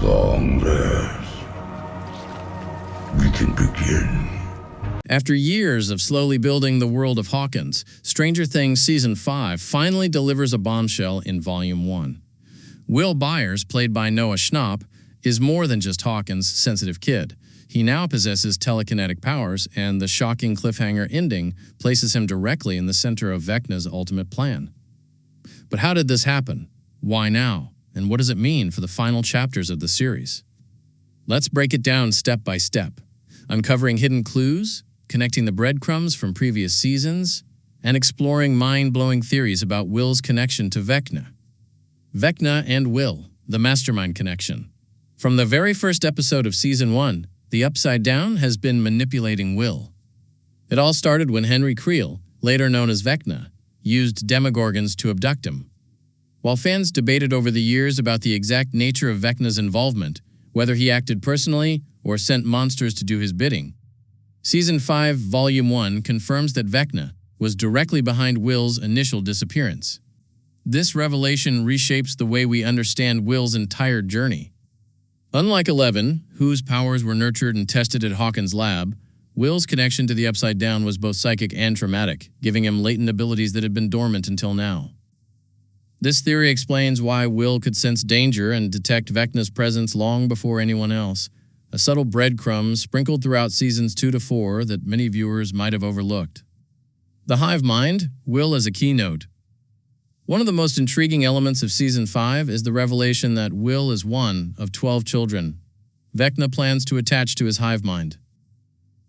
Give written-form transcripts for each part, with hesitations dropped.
Long rest. We can begin. After years of slowly building the world of Hawkins, Stranger Things Season 5 finally delivers a bombshell in Volume 1. Will Byers, played by Noah Schnapp, is more than just Hawkins' sensitive kid. He now possesses telekinetic powers, and the shocking cliffhanger ending places him directly in the center of Vecna's ultimate plan. But how did this happen? Why now? And what does it mean for the final chapters of the series? Let's break it down step by step, uncovering hidden clues, connecting the breadcrumbs from previous seasons, and exploring mind-blowing theories about Will's connection to Vecna. Vecna and Will, the Mastermind connection. From the very first episode of Season 1, the Upside Down has been manipulating Will. It all started when Henry Creel, later known as Vecna, used Demogorgons to abduct him. While fans debated over the years about the exact nature of Vecna's involvement, whether he acted personally or sent monsters to do his bidding, Season 5, Volume 1 confirms that Vecna was directly behind Will's initial disappearance. This revelation reshapes the way we understand Will's entire journey. Unlike 11, whose powers were nurtured and tested at Hawkins' lab, Will's connection to the Upside Down was both psychic and traumatic, giving him latent abilities that had been dormant until now. This theory explains why Will could sense danger and detect Vecna's presence long before anyone else, a subtle breadcrumb sprinkled throughout Seasons 2 to 4 that many viewers might have overlooked. The hive mind, Will as a keynote. One of the most intriguing elements of Season 5 is the revelation that Will is one of 12 children Vecna plans to attach to his hive mind.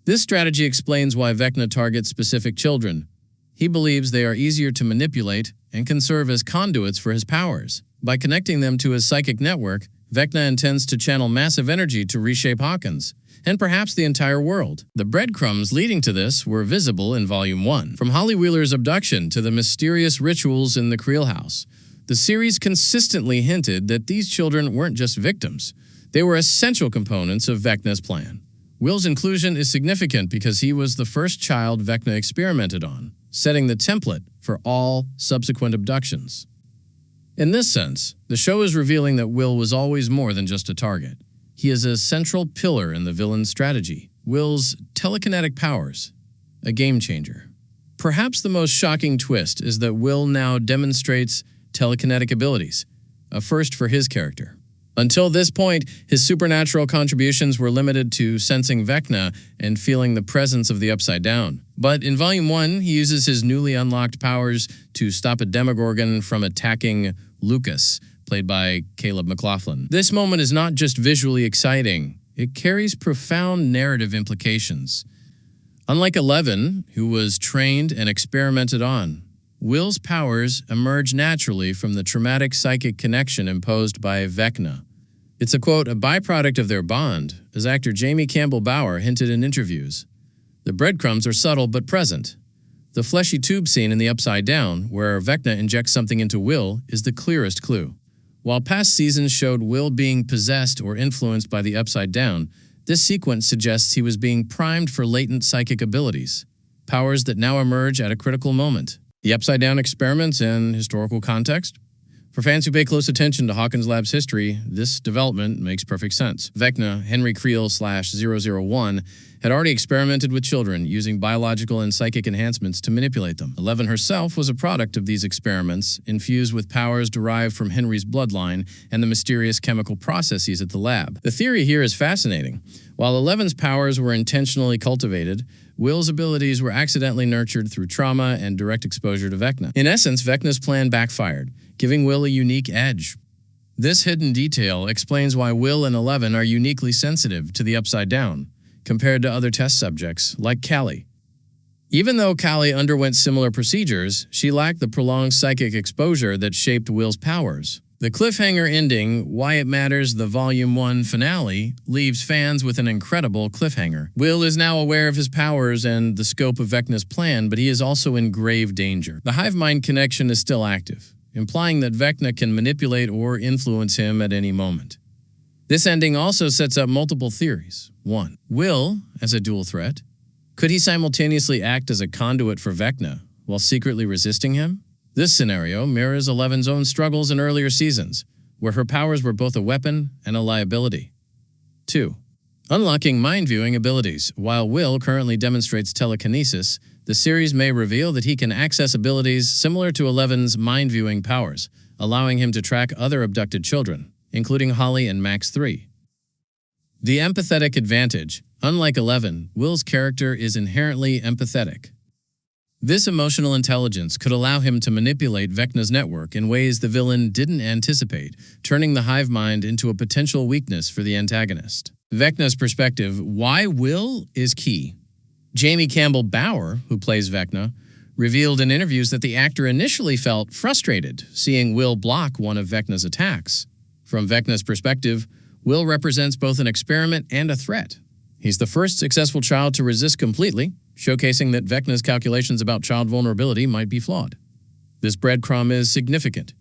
This strategy explains why Vecna targets specific children. He believes they are easier to manipulate and can serve as conduits for his powers. By connecting them to his psychic network, Vecna intends to channel massive energy to reshape Hawkins, and perhaps the entire world. The breadcrumbs leading to this were visible in Volume 1. From Holly Wheeler's abduction to the mysterious rituals in the Creel house, the series consistently hinted that these children weren't just victims. They were essential components of Vecna's plan. Will's inclusion is significant because he was the first child Vecna experimented on, setting the template for all subsequent abductions. In this sense, the show is revealing that Will was always more than just a target. He is a central pillar in the villain's strategy. Will's telekinetic powers, a game changer. Perhaps the most shocking twist is that Will now demonstrates telekinetic abilities, a first for his character. Until this point, his supernatural contributions were limited to sensing Vecna and feeling the presence of the Upside Down. But in Volume 1, he uses his newly unlocked powers to stop a Demogorgon from attacking Lucas, played by Caleb McLaughlin. This moment is not just visually exciting, it carries profound narrative implications. Unlike 11, who was trained and experimented on, Will's powers emerge naturally from the traumatic psychic connection imposed by Vecna. It's a byproduct of their bond, as actor Jamie Campbell Bower hinted in interviews. The breadcrumbs are subtle but present. The fleshy tube scene in the Upside Down, where Vecna injects something into Will, is the clearest clue. While past seasons showed Will being possessed or influenced by the Upside Down, this sequence suggests he was being primed for latent psychic abilities, powers that now emerge at a critical moment. The Upside Down experiments and historical context. For fans who pay close attention to Hawkins Lab's history, this development makes perfect sense. Vecna, Henry Creel /001, had already experimented with children using biological and psychic enhancements to manipulate them. 11 herself was a product of these experiments, infused with powers derived from Henry's bloodline and the mysterious chemical processes at the lab. The theory here is fascinating. While 11's powers were intentionally cultivated, Will's abilities were accidentally nurtured through trauma and direct exposure to Vecna. In essence, Vecna's plan backfired, giving Will a unique edge. This hidden detail explains why Will and 11 are uniquely sensitive to the Upside Down, compared to other test subjects, like Callie. Even though Callie underwent similar procedures, she lacked the prolonged psychic exposure that shaped Will's powers. The cliffhanger ending, Why It Matters, the Volume 1 finale, leaves fans with an incredible cliffhanger. Will is now aware of his powers and the scope of Vecna's plan, but he is also in grave danger. The hive mind connection is still active, implying that Vecna can manipulate or influence him at any moment. This ending also sets up multiple theories. 1. Will, as a dual threat, could he simultaneously act as a conduit for Vecna while secretly resisting him? This scenario mirrors 11's own struggles in earlier seasons, where her powers were both a weapon and a liability. 2. Unlocking mind-viewing abilities. While Will currently demonstrates telekinesis, the series may reveal that he can access abilities similar to Eleven's mind-viewing powers, allowing him to track other abducted children, including Holly and Max 3. The empathetic advantage. Unlike Eleven, Will's character is inherently empathetic. This emotional intelligence could allow him to manipulate Vecna's network in ways the villain didn't anticipate, turning the hive mind into a potential weakness for the antagonist. Vecna's perspective, why Will, is key. Jamie Campbell Bower, who plays Vecna, revealed in interviews that the actor initially felt frustrated seeing Will block one of Vecna's attacks. From Vecna's perspective, Will represents both an experiment and a threat. He's the first successful child to resist completely, showcasing that Vecna's calculations about child vulnerability might be flawed. This breadcrumb is significant.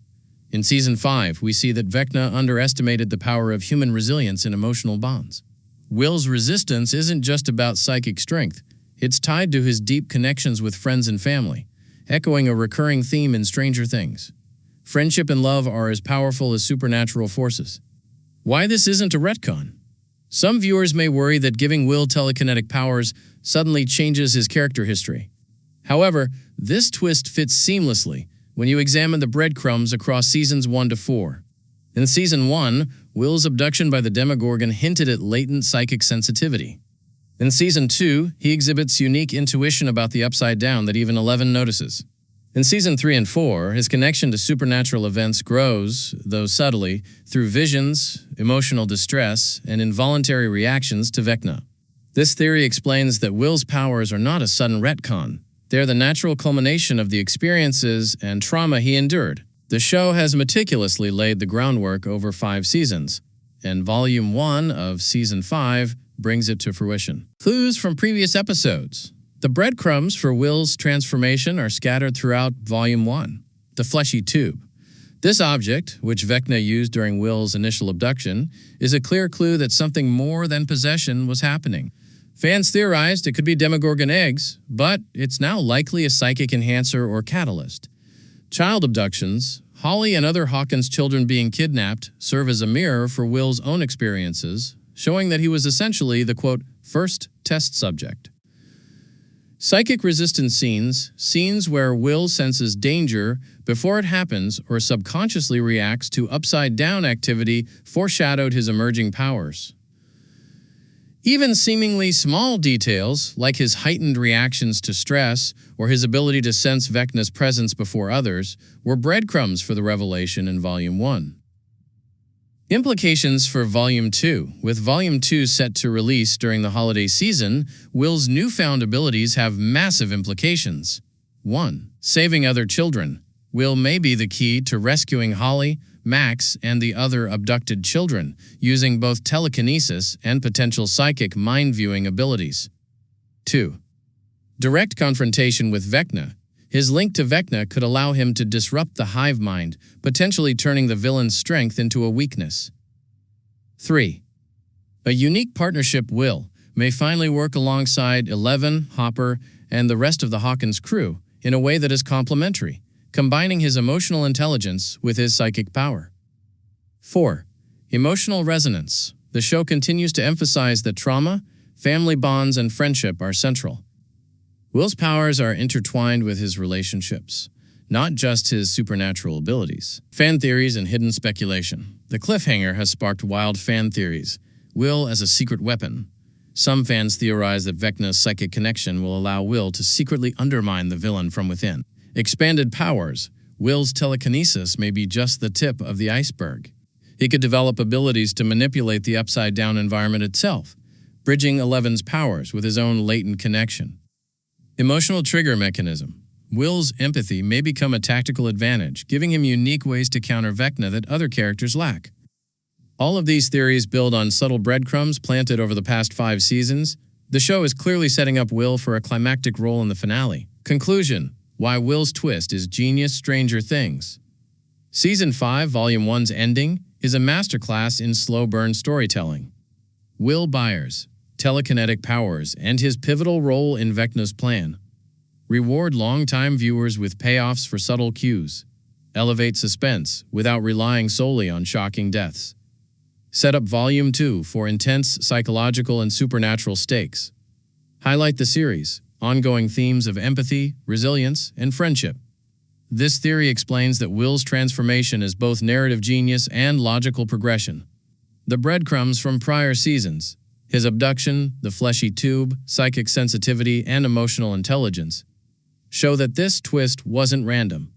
In Season 5, we see that Vecna underestimated the power of human resilience in emotional bonds. Will's resistance isn't just about psychic strength. It's tied to his deep connections with friends and family, echoing a recurring theme in Stranger Things. Friendship and love are as powerful as supernatural forces. Why this isn't a retcon? Some viewers may worry that giving Will telekinetic powers suddenly changes his character history. However, this twist fits seamlessly when you examine the breadcrumbs across Seasons 1 to 4. In Season 1, Will's abduction by the Demogorgon hinted at latent psychic sensitivity. In Season 2, he exhibits unique intuition about the Upside Down that even Eleven notices. In Season 3 and 4, his connection to supernatural events grows, though subtly, through visions, emotional distress, and involuntary reactions to Vecna. This theory explains that Will's powers are not a sudden retcon. They're the natural culmination of the experiences and trauma he endured. The show has meticulously laid the groundwork over 5 seasons, and Volume 1 of Season 5 brings it to fruition. Clues from previous episodes. The breadcrumbs for Will's transformation are scattered throughout Volume 1. The fleshy tube. This object, which Vecna used during Will's initial abduction, is a clear clue that something more than possession was happening. Fans theorized it could be Demogorgon eggs, but it's now likely a psychic enhancer or catalyst. Child abductions, Holly and other Hawkins children being kidnapped, serve as a mirror for Will's own experiences, showing that he was essentially the, quote, first test subject. Psychic resistance scenes where Will senses danger before it happens or subconsciously reacts to upside-down activity, foreshadowed his emerging powers. Even seemingly small details, like his heightened reactions to stress or his ability to sense Vecna's presence before others, were breadcrumbs for the revelation in Volume 1. Implications for Volume 2. With Volume 2 set to release during the holiday season, Will's newfound abilities have massive implications. 1. Saving other children. Will may be the key to rescuing Holly, Max, and the other abducted children, using both telekinesis and potential psychic mind-viewing abilities. 2. Direct confrontation with Vecna. His link to Vecna could allow him to disrupt the hive mind, potentially turning the villain's strength into a weakness. 3. A unique partnership. Will may finally work alongside Eleven, Hopper, and the rest of the Hawkins crew in a way that is complementary, combining his emotional intelligence with his psychic power. 4. Emotional resonance. The show continues to emphasize that trauma, family bonds, and friendship are central. Will's powers are intertwined with his relationships, not just his supernatural abilities. Fan theories and hidden speculation. The cliffhanger has sparked wild fan theories. Will as a secret weapon. Some fans theorize that Vecna's psychic connection will allow Will to secretly undermine the villain from within. Expanded powers. Will's telekinesis may be just the tip of the iceberg. He could develop abilities to manipulate the upside-down environment itself, bridging Eleven's powers with his own latent connection. Emotional trigger mechanism. Will's empathy may become a tactical advantage, giving him unique ways to counter Vecna that other characters lack. All of these theories build on subtle breadcrumbs planted over the past 5 seasons. The show is clearly setting up Will for a climactic role in the finale. Conclusion. Why Will's twist is genius. Stranger Things. Season 5, Volume 1's ending is a masterclass in slow-burn storytelling. Will Byers, telekinetic powers, and his pivotal role in Vecna's plan. Reward longtime viewers with payoffs for subtle cues. elevate suspense without relying solely on shocking deaths. Set up Volume 2 for intense psychological and supernatural stakes. Highlight the series' ongoing themes of empathy, resilience, and friendship. This theory explains that Will's transformation is both narrative genius and logical progression. The breadcrumbs from prior seasons, his abduction, the fleshy tube, psychic sensitivity, and emotional intelligence, show that this twist wasn't random.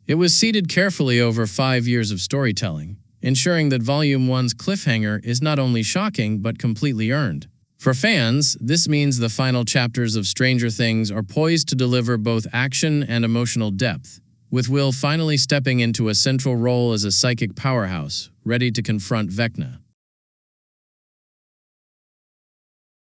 It was seeded carefully over 5 years of storytelling, ensuring that Volume 1's cliffhanger is not only shocking but completely earned. For fans, this means the final chapters of Stranger Things are poised to deliver both action and emotional depth, with Will finally stepping into a central role as a psychic powerhouse, ready to confront Vecna.